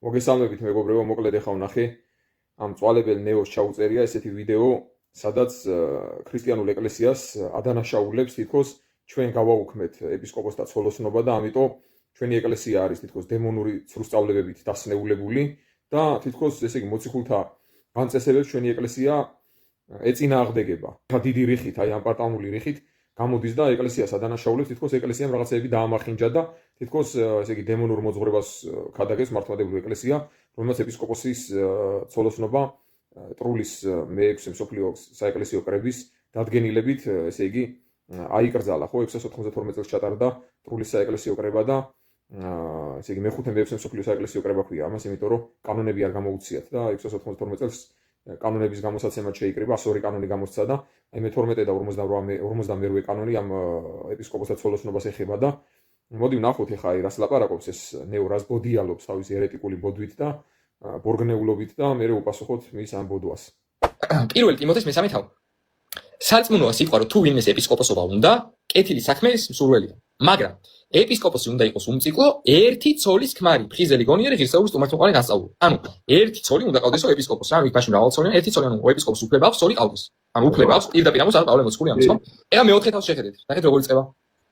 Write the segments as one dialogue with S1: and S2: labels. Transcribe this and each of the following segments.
S1: მოგესალმებით მეგობრებო, მოკლედ ეხა ვნახე ამ წვალებელ ნეოს ჩაუწერია ესეთი ვიდეო, სადაც ქრისტიანულ ეკლესიას ადანაშაულებს თითქოს ჩვენ გავაუქმეთ ეპისკოპოსთა ცოლოსნობა და ამიტომ ჩვენი ეკლესია არის თითქოს დემონური ცრუსწავლებებით დასნეულებული და თითქოს ესე იგი მოციქულთა განწესებებს ჩვენი ეკლესია ეწინააღმდეგება. ხა დიდი რიხით, აი ამ პარტამული რიხით გამოდის და ეკლესიას ადანაშაულებს, თითქოს ეკლესიამ რაღაცეები დაამარხინჯა და თითქოს ესე იგი დემონურ მოძღვრებას ქადაგებს მართლმადიდებლური ეკლესია, რომელსაც ეპისკოპოსის ცოლოსნობა ტრულის მე-6 მსოფლიო საეკლესიო კრების დადგენილებით, ესე იგი აიკრძალა, ხო, 692 წელს ჩატარდა ტრულის საეკლესიო კრება და ესე იგი მე-5 მე-6 მსოფლიო საეკლესიო კრება ქვია ამას, იმიტომ რომ კანონები არ გამოუციათ და 692 წელს კანონების გამოსაცემად შეიკრიბა, 102 კანონი გამოსცა და აი მე-12 და 58 კანონი ამ ეპისკოპოსთა ცოლოსნობას ეხება და მოდი ვნახოთ ეხა აი რას ლაპარაკობს ეს ნეო, რას ბოდიალობს თავისი ერეტიკული ბოდვით და ბორგნეულობით და მე ვუპასუხოთ მის ამ ბოდვას.
S2: პირველ ტიმოთეს მესამე თავი. სარწმუნოა სიტყვა, რომ თუ ვინმეს ეპისკოპოსობა უნდა, კეთილი საქმის მსურველია. მაგრამ ეპისკოპოსი უნდა იყოს უმციკლო, ერთი ცოლის ქმარი, ფხიზელი გონიერი, ღირსეული სტუმართმოყვარე განსწავლული. ანუ ერთი ცოლი უნდა ყავდესო ეპისკოპოსი. ანუ იქ მაშინ მრავალ ცოლია, ერთი ცოლი, ანუ ეპისკოპოსი უფლება აქვს, ცოლი ყავდეს. ანუ უფლება აქვს, პირდაპირ ამოს არ პავლე მოციქული ამის, ხო? ეხა მეოთხე თავს შეხედეთ. ნახეთ როგორ იწყება.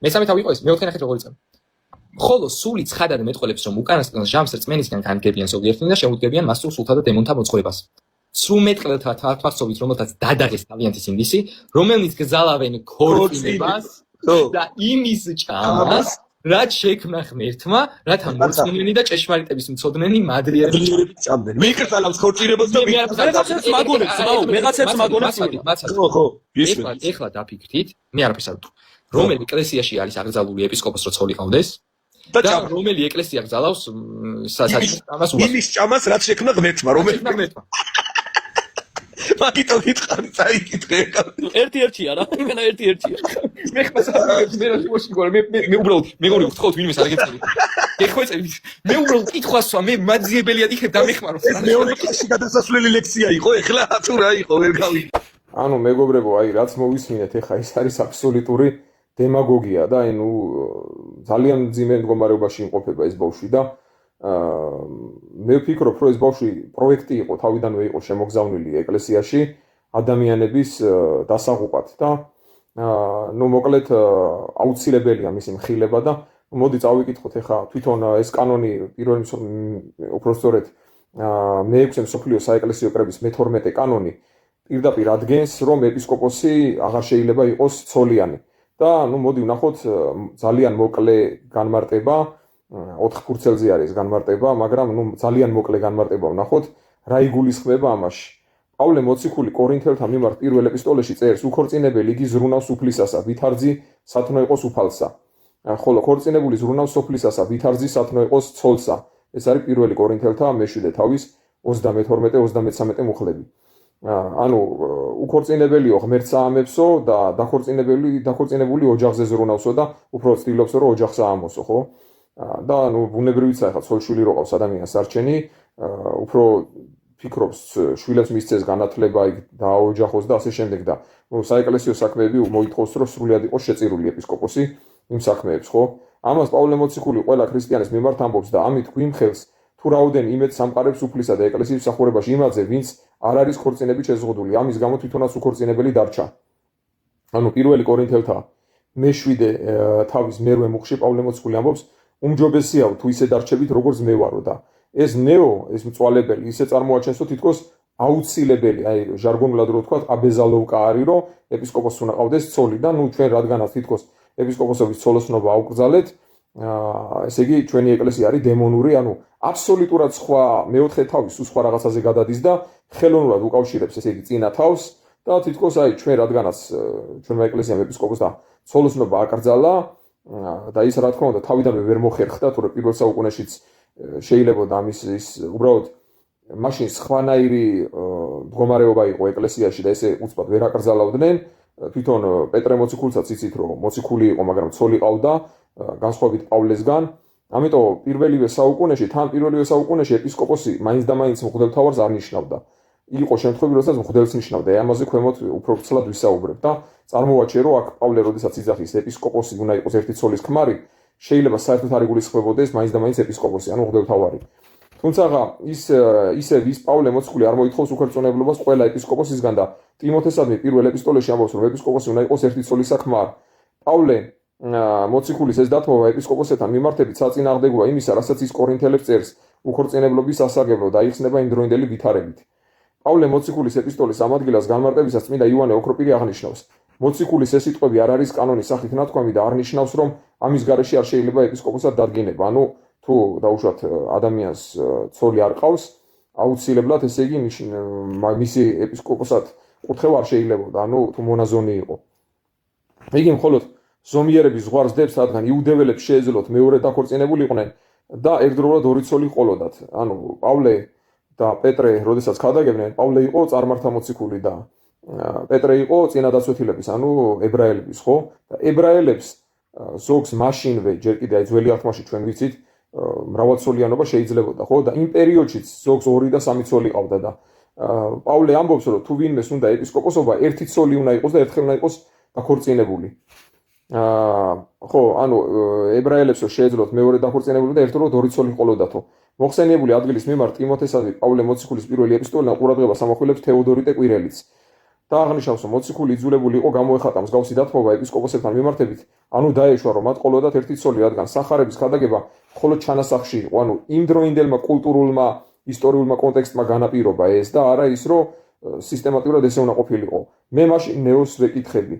S2: მესამე თავი იყო ეს, მეოთხე ნახეთ როგორ იწყება. ხოლო სული ცხადად მეტყველებს, რომ უკანასკნელ ჟამს რწმენისგან განგებიან ზოგიერთნი და შეუდგებიან მასწულ სულთა და დემონთა მოძღვრებას. სრუმეტყველთა თვალსაჩინით, რომელთაც დადაღეს თავიანთი სინდისი, რომელნიც გზალავენ ქორწინებას და იმის ჭამას, რაც შექმნა ღმერთმა, რათა მორწმუნენი და ჭეშმარიტების მცოდნენი მადლიერებით
S3: ჭამდნენ. მიკრძალავს ქორწინებას და
S2: ვიღაცებს მაგონებს,
S3: ვიღაცებს მაგონებს. ხო,
S2: ეხლა დაფიქრდით, მე არაფერს არ ვთქვი. რომელი ეკლესიაში არის აკრძალული ეპისკოპოსი, რომ ცოლი ყავდეს? და რომელი ეკლესია გზალავს ამას უას?
S3: იმის ჭამას, რაც შექმნა ღმერთმა, რომელიც მაგიტო გითხარი, წაიკითხე.
S4: ერთ-ერთია რა, იმენა ერთ-ერთია.
S2: მე უბრალოდ მეგორი ვთხოვთ ვინმეს არ გეწევით. გეხვეწებით. მე უბრალოდ კითხვასვა, მე მაძიებელია იქნებ და მეხმარო.
S3: მეორე კლასში გადასასვლელი ლექსია იყო, ეხლა თუ რა იყო, ვერ გავიგე.
S1: ანუ მეგობრებო, აი რაც მოვისმინეთ ეხა ის არის აბსოლუტური დემაგოგია და აი ნუ ძალიან ძიმე მდგომარეობაში იმყოფება ეს ბავშვი და მე ვფიქრობ, რომ ეს ბავშვი პროექტი იყო, თავიდანვე იყო შემოგზავნილი ეკლესიაში ადამიანების დასაღუპად და ნუ მოკლედ აუცილებელია მისი მხილება და მოდი წავიკითხოთ ეხა თვითონ ეს კანონი პირველი უпростоრეთ მე-6 მსოფლიო საეკლესიო კრების მე-12 კანონი პირდაპირ ადგენს, რომ ეპისკოპოსი აღარ შეიძლება იყოს ცოლიანი და ნუ მოდი ვნახოთ ძალიან მოკლე განმარტება 4 ფურცელზე არის განმარტება, მაგრამ ნუ ძალიან მოკლე განმარტება ვნახოთ, რა იგულისხმება ამაში. პავლე მოციქული კორინთელთა მიმართ პირველ ეპისტოლეში წერს, უქორწინებელი იგი ზრუნავს უფლისასა, ვითარძი სათნო იყოს უფალსა. ხოლო ქორწინებული ზრუნავს სოფლისასა, ვითარძი სათნო იყოს ცოლსა. ეს არის პირველი კორინთელთა მე-7 თავის 32-33 მუხლები. ანუ უქორწინებელიო ღმერთს აამებსო და დაქორწინებული ოჯახზე ზრუნავსო და უფრო ცდილობსო, რომ ოჯახს აამოსო, ხო? და ნუ ბუნებრივიცა ხა ცოლ-შვილი რო ყავს ადამიანს არჩენი, უფრო ფიქრობს შვილებს მისცეს განათლება, დააოჯახოს და ასე შემდეგ და ნუ საეკლესიო საქმეები მოითხოვს, რომ სრულად იყოს შეწირული ეპისკოპოსი იმ საქმეებს, ხო? ამას პავლე მოციქული ყველა ქრისტიანის მიმართ ამბობს და ამით გვიმხელს თუ რაოდენ იმედ სამყარებს უფლისა და ეკლესიის მსახურებაში იმაზე, ვინც არ არის ქორწინებით შეზღუდული, ამის გამო თვითონაც უქორწინებელი დარჩა. ანუ პირველი კორინთელთა მე-7 თავის მე-8 მუხლში პავლე მოციქული ამბობს, უმჯობესია თუ ისე დარჩებით, როგორც მე ვარო და ეს ნეო, ეს მწვალებელი ისე წარმოაჩენს, რომ თითქოს აუცილებელი, აი ჟარგონულად რო ვთქვათ, აბეზალოვკა არის, რომ ეპისკოპოსს უნდა ყავდეს ცოლი და ნუ ჩვენ რადგანაც თითქოს ეპისკოპოსობის ცოლოსნობა აუკრძალეთ, ესე იგი ჩვენი ეკლესია არის დემონური, ანუ აბსოლუტურად სხვა მე-4 თავი სულ სხვა რაღაცაზე გადადის და ხელოვნურად უკავშირებს ესე იგი წინა თავს და თითქოს აი ჩვენ რადგანაც ჩვენმა ეკლესიამ ეპისკოპოსთა ცოლოსნობა აკრძალა და ის რა თქმა უნდა თავიდანვე ვერ მოხერხდა, თორე პირველ საუკუნეშიც შეიძლებოდა ამის ის უბრალოდ მაშინ სხვანაირი მდგომარეობა იყო ეკლესიაში და ესე უცბად ვერ აკრძალავდნენ. თვითონ პეტრე მოციქულსაც იცით, რომ მოციქული იყო, მაგრამ ცოლი ყავდა, განსხვავებით პავლესგან. ამიტომ პირველივე საუკუნეში ეპისკოპოსი მაინც და მაინც მღვდელმთავარს არ ნიშნავდა. იყო შემთხვევები, როდესაც მღვდელს ნიშნავდა. ამაზე ქვემოთ უფრო ცლად ვისაუბრებ და წარმოვაჩინე, რომ აქ პავლე როდესაც იძახის ეპისკოპოსი უნდა იყოს ერთი ცოლის ქმარი, შეიძლება საერთოდ არ იგულისხმებოდეს მაინც და მაინც ეპისკოპოსი, ანუ მღვდელმთავარი. თუმცა ისევ ის პავლე მოციქული არ მოითხოვს უქორწინებლობას ყველა ეპისკოპოსისგან და ტიმოთესადმი პირველ ეპისტოლეში ამბობს, რომ ეპისკოპოსი უნდა იყოს ერთი ცოლის საქმარ. პავლე მოციქულის ეს დათმობა ეპისკოპოსებთან მიმართებით საწინააღმდეგოა იმისა, რასაც ის კორინთელებს წერს უქორწინებლობის სასარგებლოდ და იხსნება იმდროინდელი ვითარებით. პავლე მოციქულის ეპისტოლის ამ ადგილას განმარტებისას წმინდა იოანე ოქროპირი აღნიშნავს: მოციქულის ეს სიტყვები არ არის კანონის სახით ნათქვამი და არ ნიშნავს, რომ ამის გარეშე არ შეიძლება ეპისკოპოსად დადგინება. ანუ თუ დაუშვათ ადამიანს ცოლი არ ყავს, აუცილებლად ესე იგი მისი ეპისკოპოსად კურთხევა არ შეიძლებოდა, ანუ თუ მონაზონი იყო. იგი მხოლოდ ზომიერების ზღვარს დებს, რადგან იუდეველებს შეეძლოთ მეორე დაქორწინებულიყვნენ და ერთდროულად ორი ცოლი ყოლოდათ. ანუ პავლე და პეტრე, როდესაც ქადაგებდნენ, პავლე იყო წარმართა მოციქული და პეტრე იყო წინადაცვეთილების, ანუ ებრაელების, ხო? და ებრაელებს ზოგს მაშინვე, ჯერ კიდე აი ძველი აღთქმაში ჩვენ ვიცით, მრავალცოლიანობა შეიძლებოდა, ხო? და იმ პერიოდშიც ზოგს 2 და 3 ცოლი ყავდა და პავლე ამბობს, რომ თუ ვინმეს უნდა ეპისკოპოსობა, ერთი ცოლი უნდა იყოს და ერთხელ უნდა იყოს დაქორწინებული. ხო, ანუ ებრაელებს შეეძლოთ მეორე დაქორწინებული და ერთდროულად 2 ცოლი ყოლოდათო. მოხსენიებული ადგილის მიმართ ტიმოთესადმი პავლე მოციქულის პირველი ეპისტოლიდან ყურადღებას ამახვილებს თეოდორიტე კვირელიც. და აღნიშნავს, რომ მოციქული იძულებული იყო გამოეხატა მსგავსი დათმობა ეპისკოპოსებთან მიმართებით, ანუ დაეშვა, რომ მათ ყოლოდათ ერთი ცოლი, რადგან სახარების ქადაგება მხოლოდ ჩანასახში იყო, ანუ იმდროინდელმა კულტურულმა, ისტორიულმა კონტექსტმა განაპირობა ეს და არა ის, რომ სისტემატურად ესე უნდა ყოფილიყო. მე მაშინ ნეოს ვეკითხები.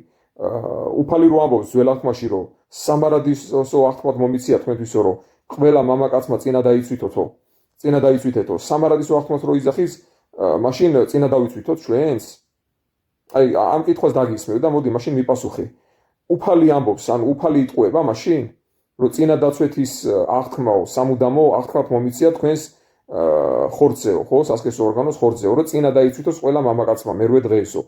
S1: უფალი რო ამბობს ძველ აღთქმაში, რომ სამარადისო აღთქმად მომიცია თქვენთვისო, რომ ყველა მამაკაცმა წინა დაიცვითეთო, სამარადისო აღთქმას რო იძახის, მაშინ წინა დავიცვითოთ ჩვენს? აი ამ კითხვას დაგისმევ და მოდი მაშინ მიპასუხე. უფალი ამბობს, ანუ უფალი იტყუება მაშინ, რომ წინა დაცვეთის აღთქმაო, სამუდამო აღთქმად მომიცია თქვენს ხორცეო, ხო, სასქესო ორგანოს ხორცეო, რომ წინა დაიცვითოს ყველა მამაკაცმა მერვე დღეისო.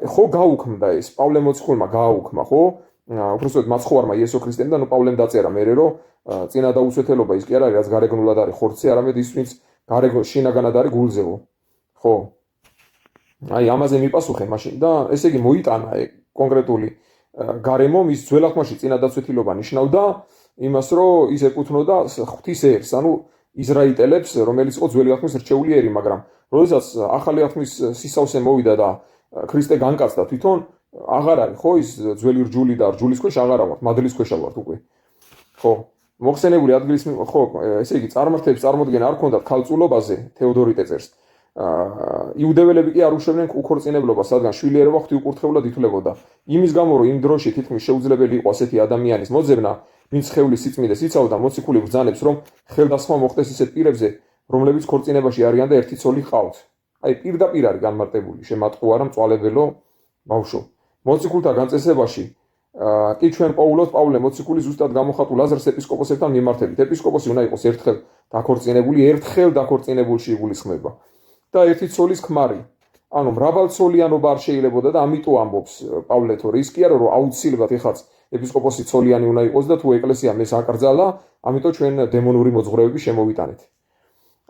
S1: ხო გაუქმდა ეს, პავლე მოციქულმა გააუქმა, ხო? უბრალოდ მაცხოვარმა იესო ქრისტემ და ნუ პავლემ დაწერა მერე, რომ წინა დაუსვეთელობა ის კი არ არის, რაც გარეგნულად არის ხორცე, არამედ ის, ვინც შინაგანად არის გულზეო. ხო? აი ამაზე მიპასუხე მაშინ და ესე იგი მოიტანა კონკრეტული გარემო მის ძველ აღთქმაში წინა დაცვეთილობა ნიშნავდა იმას, რომ ის ეკუთვნოდა ღვთის ერს, ანუ ისრაელელებს, რომელიც იყო ძველი აღთქმის რჩეული ერი, მაგრამ როდესაც ახალი აღთქმის სისავსე მოვიდა და ქრისტე განკაცდა თვითონ აღარ არის, ხო, ის ძველი რჯული და რჯულის ქვეშ აღარ ვართ, მადლის ქვეშ ვართ უკვე. ხო, მოხსენებული ადგილის ხო, ესე იგი წარმართების წარმოდგენა არ ქონდათ ქალწულობაზე, თეოდორიტე წერს. იუდეველები კი არ უშვებდნენ უქორწინებლობას, რადგან შვილიერობა ღვთიუკურთხევლად ითვლებოდა. იმის გამო, რომ იმ დროში თითქმის შეუძლებელი იყო ასეთი ადამიანის მოძებნა, ვინც ხევლის სიწმინდეს იცავდა, მოციქული ბრძანებს, რომ ხელდასხმა მოხდეს ისეთ პირებზე, რომლებიც ქორწინებაში არიან და ერთი ცოლი ჰყავთ. აი პირდაპირ არის განმარტებული, შემატყუა რა მწვალებელო ბავშვო. მოციქულთა განწესებაში კი ჩვენ პოულობთ პავლე მოციქული ზუსტად გამოხატულ აზრს ეპისკოპოსებთან მიმართებით. ეპისკოპოსი უნდა იყოს ერთხელ დაქორწინებულში იგულისხმება. და ერთი ცოლის ქმარი. ანუ მრავალცოლიანობა არ შეიძლებოდა და ამიტომ ამბობს პავლე, თორე ის კი არა, რომ აუცილებლად ეხაც ეპისკოპოსი ცოლიანი უნდა იყოს და თუ ეკლესიამ ეს აკრძალა, ამიტომ ჩვენ დემონური მოძღვრეები შემოვიტანეთ.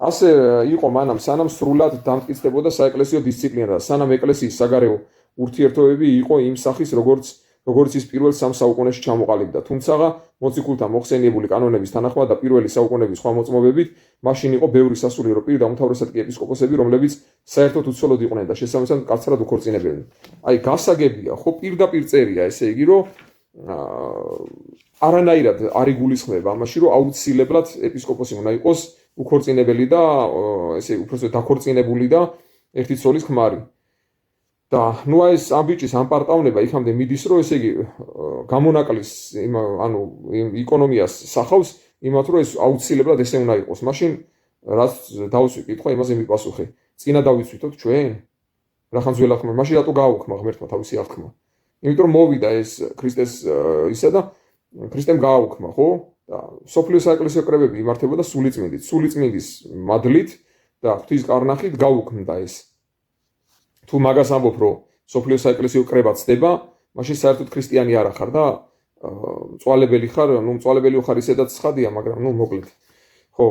S1: ასე იყო მანამ, სანამ სრულად დამტკიცდებოდა საეკლესიო დისციპლინა და სანამ ეკლესიის საგარეო ურთიერთობები იყო იმ სახის, როგორც ის პირველ 3 საუკუნეში ჩამოყალიბდა. თუმცა მოციქულთა მოხსენიებული კანონების თანახმად და პირველი საუკუნეების სხვა მოწმობებით, მაშინ იყო ბევრი სასულიერო პირი და უმთავრესად კი ეპისკოპოსები, რომლებიც საერთოდ უცოლოდ იყვნენ და შესაბამისად კაცრად უქორწინებელნი. აი გასაგებია, ხო პირდაპირ წერია, ესე იგი, რომ არანაირად არ იგულისხმება ამაში, რომ აუცილებლად ეპისკოპოსი უნდა იყოს უქორწინებელი და ესე უბრალოდ დაქორწინებული და ერთი ცოლის ქმარი. და ნუ აი ეს ამ ბიჭის ამ პარტავნება იქამდე მიდის, რომ ესე იგი გამონაკლის ანუ ეკონომიას სახავს იმათ, რომ ეს აუცილებლად ესე უნდა იყოს. მაშინ რაც დავუსვი კითხვა, იმაზე მიპასუხე. წინა დავიცვითოთ ჩვენ? რახან ძველ აღთქმაში, მაშინ რატო გააუქმა ღმერთმა თავისი აღთქმა? იმიტომ რომ მოვიდა ეს ქრისტეს ისა და ქრისტემ გააუქმა, ხო? და სოფლიო საეკლესიო კრებები იმართებოდა სულიწმინდით. სულიწმინდის მადლით და ღვთის კარნახით გაუქმდა ეს. თუ მაგას ამბობ, რომ სოფლიო საეკლესიო კრება ცდება, მაშინ საერთოდ ქრისტიანი არ ახარ და მწვალებელი ხარ, ნუ მწვალებელი ხარ ისედაც ცხადია, მაგრამ ნუ მოკლედ. ხო.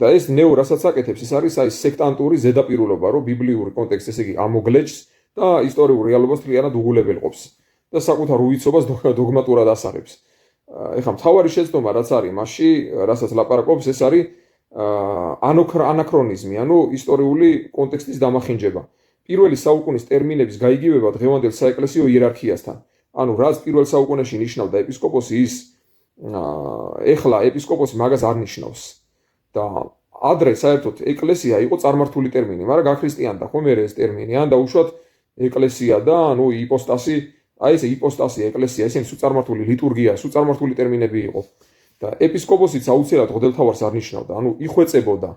S1: და ეს ნეო რასაც აკეთებს, ეს არის აი სექტანტური ზედაპირულობა, რომ ბიბლიური კონტექსტი, ესე იგი, ამოგლეჯს და ისტორიულ რეალობას მთლიანად უგულებელყოფს და საკუთარ უიცობას დოგმატურად ასაღებს. ეხლა მთავარი შეცდომა რაც არის მასში, რასაც ლაპარაკობს, ეს არის ანაქრონიზმი, ანუ ისტორიული კონტექსტის დამახინჯება. პირველი საუკუნის ტერმინების გაიგივება დღევანდელ საეკლესიო იერარქიასთან. ანუ რაც პირველ საუკუნეში ნიშნავდა ეპისკოპოსი, ის ეხლა ეპისკოპოსი მაგას არ ნიშნავს. და ადრე საერთოდ ეკლესია იყო წარმართული ტერმინი, მაგრამ გაქრისტიანდა ხომ ეს ტერმინი, ან დაუშვათ ეკლესია და ანუ იპოსტასი, აი ეს იპოსტასი ეკლესია, ესენი სუწარმართული ლიტურგია, სუწარმართული ტერმინები იყო. და ეპისკოპოსიც აუცილებლად ღმრთელთავარს არ ნიშნავდა, ანუ იხვეწებოდა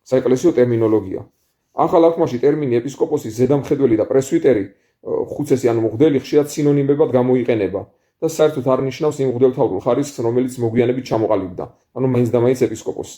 S1: საეკლესიო ტერმინოლოგია. ახალ აღთქმაში ტერმინი ეპისკოპოსი, ზედამხედველი და პრესვიტერი, ხუცესი ანუ მღვდელი ხშირად სინონიმებად გამოიყენება და საერთოდ არ ნიშნავს იმ ღმრთელთავრულ ხარისხს, რომელიც მოგვიანებით ჩამოყალიბდა, ანუ მაინც და მაინც ეპისკოპოსი.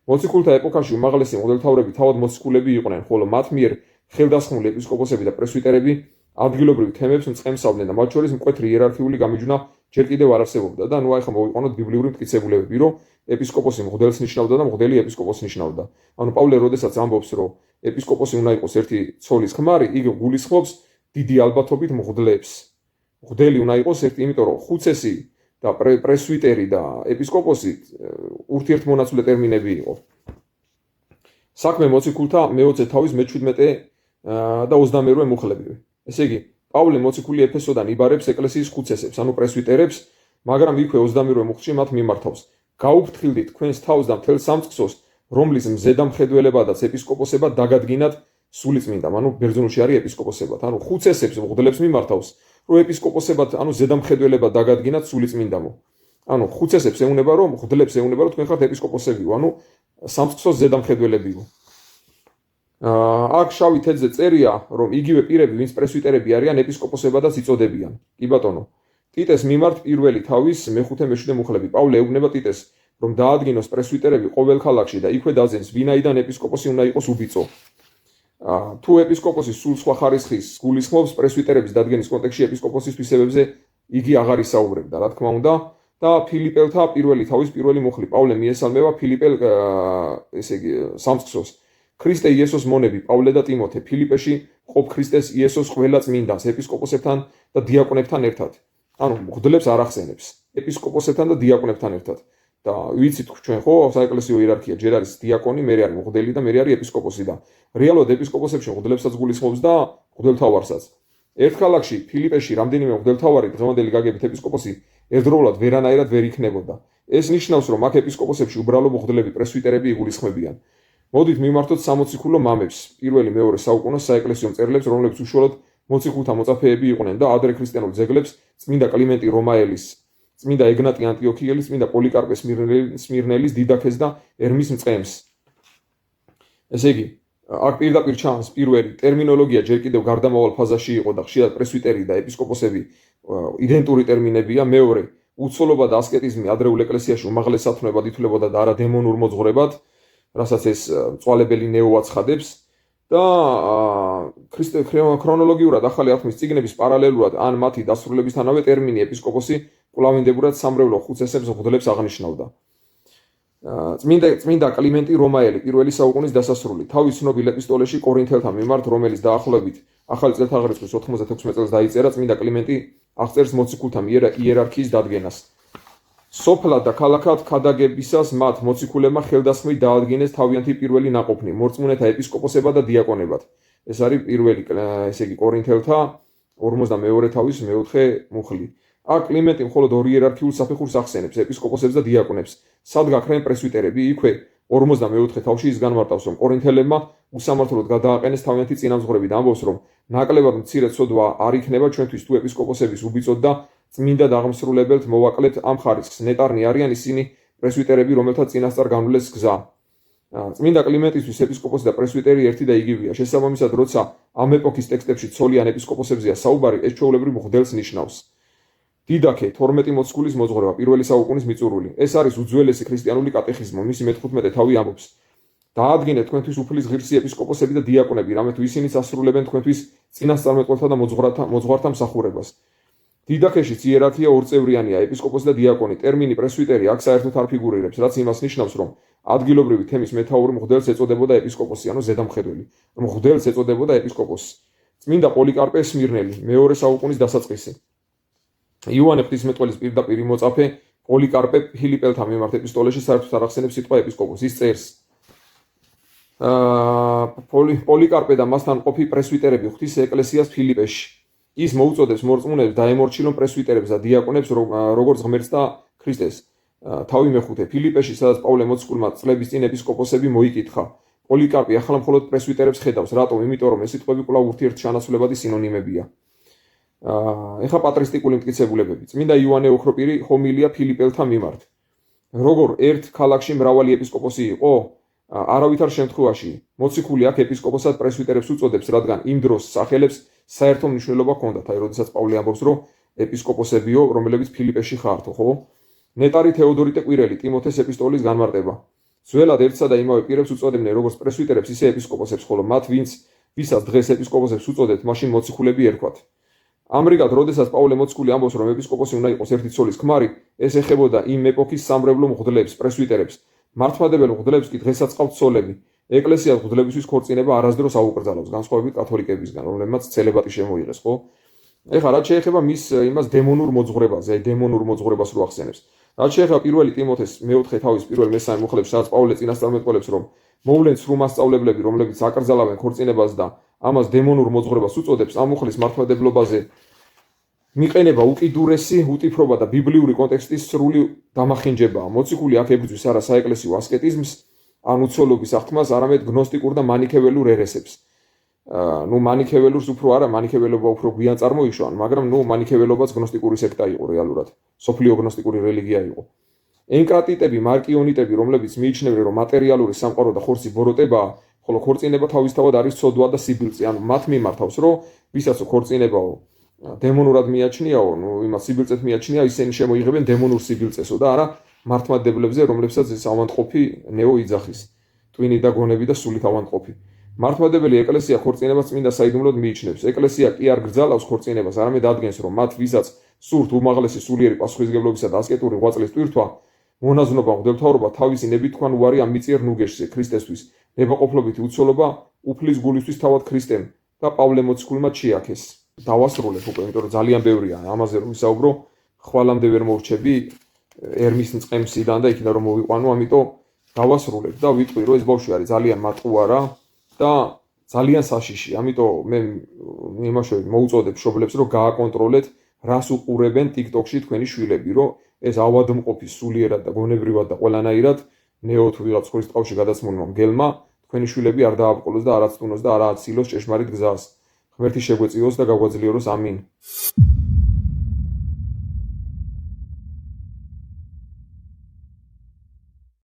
S1: მოციქულთა ეპოქაში უმაღლესი მღვდელთავრები თავად მოციქულები იყვნენ, ხოლო მათ მიერ ხელდასხმული ეპისკოპოსები და პრესვიტერები ადგილობრივ თემებს მწყემსავდნენ და მათ შორის მკვეთრი იერარქიული გამიჯვნა ჯერ კიდევ არ არსებობდა და ნუ ახლა მოვიყვანოთ ბიბლიური მტკიცებულებები, რომ ეპისკოპოსი მღვდელს ნიშნავდა და მღვდელი ეპისკოპოსს ნიშნავდა. ანუ პავლე როდესაც ამბობს, რომ ეპისკოპოსი უნდა იყოს ერთი ცოლის ხმარი, იგი გულისხმობს დიდი ალბათობით მღვდლებს. მღვდელი უნდა იყოს ერთი, იმიტომ რომ ხუცესი და პრესვიტერი და ეპისკოპოსი ურთიერთმონაცვლე ტერმინები იყო. საქმე მოციქულთა მე-20 თავის მე-17 და 22 მუხლებივე. ესე იგი, პავლე მოციქული ეფესოდან იბარებს ეკლესიის ხუცესებს, ანუ პრესვიტერებს, მაგრამ იქვე 22 მუხლში მათ მიმართავს. გაუფრთხილდით თქვენს თავს და მთელ სამწყსოს, რომლის მზედამხედველებადაც ეპისკოპოსებად დაგადგინათ სულიწმინდამ, ანუ ბერძნულში არის ეპისკოპოსებად, ანუ ხუცესებს მღვდლებს მიმართავს, რომ ეპისკოპოსებად, ანუ ზედამხედველებად დაგადგინათ სულიწმინდამო. ანუ ხუცესებს ეუნება, რომ მღვდლებს ეუნება, რომ თქვენ ხართ ეპისკოპოსებიო, ანუ სამწყსოს ზედამხედველებიო. აქ შავი თეთრზე წერია, რომ იგივე პირები, ვინც პრესვიტერები არიან, ეპისკოპოსებადაც იწოდებიან. კი ბატონო. ტიტეს მიმართ პირველი თავის მე-5 მე-7 მუხლები. პავლე ეუბნება ტიტეს, რომ დაადგინოს პრესვიტერები ყოველ ქალაქში და იქვე დაძენს, ვინაიდან ეპისკოპოსი უნდა იყოს უბიწო. თუ ეპისკოპოსი სულ სხვა ხარისხის გულისხმობს პრესვიტერების დადგენის კონტექსტში ეპისკოპოსის თვისებებზე იგი აღარ ისაუბრებდა, რა თქმა უნდა, და ფილიპელთა პირველი თავის პირველი მუხლი. პავლე მიესალმება ფილიპელ, ესე იგი, სამწყსოს. ქრისტე იესოს მონები, პავლე და ტიმოთე, ფილიპეში ყოფ ქრისტეს იესოს ყველა წმინდანს, ეპისკოპოსებთან და დიაკონებთან ერთად. ანუ მღვდლებს არ ახსენებს, ეპისკოპოსებთან და დიაკონებთან ერთად. და ვიცით ჩვენ ხო, საეკლესიო იერარქია ჯერ არის დიაკონი, მერე არის მღვდელი და მერე არის ეპისკოპოსი და რეალურად ეპისკოპოსებში მღვდლებსაც გულისხმობს და მღვდელთავარსაც. ერთ ქალაქში ფილიპეში რამდენიმე მღვდელთავარი დღევანდელი გაგებით ეპისკოპოსი ერთდროულად ვერანაირად ვერ იქნებოდა. ეს ნიშნავს, რომ აქ ეპისკოპოსებში უბრალო მღვდლები, პრესვიტერები იგულისხმებიან. მოდით მიმართოთ სამოციქულო მამებს, პირველი მეორე საუკუნოს საეკლესიო მწერლებს, რომლებიც უშუალოდ მოციქულთა მოწაფეები იყვნენ და ადრე ქრისტიანულ ძეგლებს, წმინდა კლიმენტი რომაელის, წმინდა ეგნატი ანტიოქიელის, წმინდა პოლიკარპე სმირნელის, დიდაქეს და ερμის მწყემს. ესე იგი, აქ პირდაპირ ჩანს პირველი ტერმინოლოგია ჯერ კიდევ გარდამავალ ფაზაში იყო და ხშირად პრესვიტერი და ეპისკოპოსები იდენტური ტერმინებია. მეორე, უცოლობა და ასკეტიზმი ადრეულ ეკლესიაში უმაღლეს სათნოებად ითვლებოდა და არა დემონურ მოძღვრებად, რასაც ეს მწვალებელი ნეო აცხადებს და ქრონოლოგიურად ახალი აღთქმის წიგნების პარალელურად ან მათი დასრულებისთანავე ტერმინი ეპისკოპოსი კვლავინდებურად სამრევლო ხუცესებს მღვდლებს აღნიშნავდა. წმინდა კლიმენტი რომაელი, პირველი საუკუნის დასასრული, თავის ცნობილ ეპისტოლეში კორინთელთა მიმართ, რომელიც დაახლოებით ახალი წელთაღრიცხვის 96 წელს დაიწერა, წმინდა კლიმენტი აღწერს მოციქულთა იერარქიის დადგენას. სოფლად და ქალაქად ქადაგებისას მათ მოციქულებმა ხელდასხმით დაადგინეს თავიანთი პირველი ნაყოფნი, მორწმუნეთა ეპისკოპოსებად და დიაკონებად. ეს არის პირველი, ესე იგი კორინთელთა 42 თავის მე-4 მუხლი. აქ კლიმენტი მხოლოდ ორი იერარქიულ საფეხურს ახსენებს, ეპისკოპოსებს და დიაკონებს. სად გაქრნენ პრესვიტერები? იქვე 44 თავში ის განმარტავს, რომ კორინთელებმა უსამართლოდ გადააყენეს თავიანთი წინამძღვრები და ამბობს, რომ ნაკლებად მცირე ცოდვა არ იქნება ჩვენთვის თუ ეპისკოპოსების უბიწოდ და წმინდა დაღმსრულებელთ მოვაკლებთ ამ ხარისხს. ნეტარნი არიან ისინი პრესვიტერები, რომელთაც წინასწარ განვლეს გზა. წმინდა კლიმენტისთვის ეპისკოპოსი და პრესვიტერი ერთი და იგივეა. შესაბამისად, როცა ამ ეპოქის ტექსტებში ცოლიან ეპისკოპოსებზეა საუბარი, ეს ჩვეულებრივ მღვდელს ნიშნავს. დიდაქე 12 მოციქულის მოძღვრება, პირველი საუკუნის მიწურული. ეს არის უძველესი ქრისტიანული კატეხიზმი, მისი მე-15 თავი ამბობს. დაადგინეთ თქვენთვის უფლის ღირსი ეპისკოპოსები და დიაკონები, რამე თუ ისინი ასრულებენ თქვენთვის წინასწარმეტყველთა და მოძღვართა მსახურებას. დიდაქეშიც იერარქია ორწევრიანია, ეპისკოპოსი და დიაკონი. ტერმინი პრესვიტერი აქ საერთოდ არ ფიგურირებს, რაც იმას ნიშნავს, რომ ადგილობრივი თემის მეთაური მღვდელს ეწოდებოდა ეპისკოპოსი, ანუ ზედამხედველი. მღვდელს ეწოდებოდა ეპისკოპოსი. წმინდა პოლიკარპე სმირნელი, მეორე საუკუნის დასაწყისი. იოანე ღვთისმეტყველის პირდაპირი მოწაფე პოლიკარპე ფილიპელთა მიმართ ეპისტოლეში საერთოდ არ ახსენებს სიტყვა ეპისკოპოსი. ის წერს, პოლიკარპე და მასთან ყოფი პრესვიტერები ღვთის ეკლესიას ფილიპეში. ის მოუწოდებს მორწმუნეებს დაემორჩილონ პრესვიტერებს და დიაკონებს როგორც ღმერთს და ქრისტეს. თავი მეხუთე ფილიპეში, სადაც პავლე მოციქულმა წლების წინ ეპისკოპოსები მოიკითხა. პოლიკარპე ახლა მხოლოდ პრესვიტერებს ხედავს, რატომ? იმიტომ რომ ეს სიტყვები კვლავ ურთიერთშანასულებადი სინონიმებია. ეხა პატრისტიკული მტკიცებულებები. წმინდა იოანე ოქროპირი ჰომილია ფილიპელთა მიმართ. როგორ ერთ ქალაქში მრავალი ეპისკოპოსი იყო, არავითარ შემთხვევაში მოციქული აქ ეპისკოპოსად პრესვიტერებს უწოდებს, რადგან იმ დროს სახელებს საერთო მნიშვნელობა ჰქონდათ. აი, როდესაც პავლე ამბობს, რომ ეპისკოპოსებიო, რომლებიც ფილიპეში ხართო, ხო? ნეტარი თეოდორიტე კვირელი, ტიმოთეს ეპისტოლის განმარტება. ძველად ერთსა და იმავე პირებს უწოდებდნენ როგორც პრესვიტერებს, ისე ეპისკოპოსებს, ხოლო მათ, ვისაც დღეს ეპისკოპოსებს უწოდებთ, მაშინ მოციქულები ერქვათ. ამრიგად, როდესაც პავლე მოციქული ამბობს, რომ ეპისკოპოსი უნდა იყოს ერთი ცოლის ქმარი, ეს ეხებოდა იმ ეპოქის სამრევლო მღვდლებს, პრესვიტერებს. მართლმადებელ მღვდლებს კი დღესაც ყავთ ცოლები. ეკლესიას მღვდლებისთვის ქორწინება არასდროს აუკრძალავს, განსხვავებით კათოლიკებისგან, რომლებმაც ცელებატი შემოიღეს, ხო? ეხლა რაც შეეხება მის იმას დემონურ მოძღვრებაზე, აი დემონურ მოძღვრებას რო ახსენებს. რაც შეეხება პირველი ტიმოთეს მეოთხე თავის პირველ მესამე მოხლებს, სადაც პავლე წინასწარმეტყველებს, რომ მოვლენ სრულ მასწავლებლები, რომლებიც აკრძალავენ ქორწინებას და ამას დემონურ მოძღვრებას უწოდებს, ამ მოხლის მართლმადებლობაზე მიყენება უკიდურესი უტიფრობა და ბიბლიური კონტექსტის სრული დამახინჯებაა. მოციქული აქ ებრძვის არა საეკლესიო ასკეტიზმს, ან უცოლობის აღთქმას, არამედ გნოსტიკურ და მანიქეველურ ერესებს. მანიქეველურს უფრო არა, მანიქეველობა უფრო გვიან წარმოიშვა, მაგრამ მანიქეველობაც გნოსტიკური სექტა იყო რეალურად. სოფლიო გნოსტიკური რელიგია იყო. ენკრატიტები, მარკიონიტები, რომლებიც მიიჩნევენ, რომ მატერიალური სამყარო და ხორცი ბოროტებაა, ხოლო ქორწინება თავისთავად არის ცოდვა და სიბილწე. ანუ მათ მიმართავს, რომ ვისაც ქორწინებაო დემონურად მიაჩნიაო, იმას სიბილწეთ მიაჩნია, ისინი შემოიღებენ დემონურ სიბილწესო და არა მართლმადებლებზე, რომლებსაც ეს ავანტყოფი ნეო იძახის. ტვინი და გონები და სულით ავანტყოფი. მართლმადებელი ეკლესია ქორწინებას წმინდა საიდუმლოდ მიიჩნევს. ეკლესია კი არ გრძალავს ქორწინებას, არამედ ადგენს, რომ მათ ვისაც სურთ უმაღლესი სულიერი პასუხისმგებლობისა და ასკეტური ღვაწლის ტვირთვა, მონაზვნობა, მღვდელმთავრობა თავისი ნებით თქვან უარი ამ მიწიერ ნუგეშზე ქრისტესთვის, ნებაყოფლობითი უცოლობა უფლის გულისთვის თავად ქრისტემ და პავლე მოციქულმა ჩიაქეს. დავასრულებ უკვე, იმიტომ რომ ძალიან ბევრია ამაზე რომ ვისაუბრო, ხვალამდე ვერ მოვრჩები ερμის მწყემსიდან და იქიდან რომ მოვიყვანო, ამიტომ დავასრულებ და ვიტყვი, რომ ეს ბავშვი არის ძალიან მარტყუარა და ძალიან საშიში. ამიტომ მე იმაშოვე მოუწოდებ მშობლებს, რომ გააკონტროლეთ, რას უყურებენ TikTok-ში თქვენი შვილები, რომ ეს ავადმყოფის სულიერად და გონებრივად და ყველანაირად ნეო თუ ვიღაც ხურის ტყავში გადაცმულმა მგელმა თქვენი შვილები არ დააბყოლოს და არ აცდუნოს და არ აცილოს ჭეშმარიტ გზას. ღმერთი შეგვეწიოს და გაგვაძლიეროს. ამინ.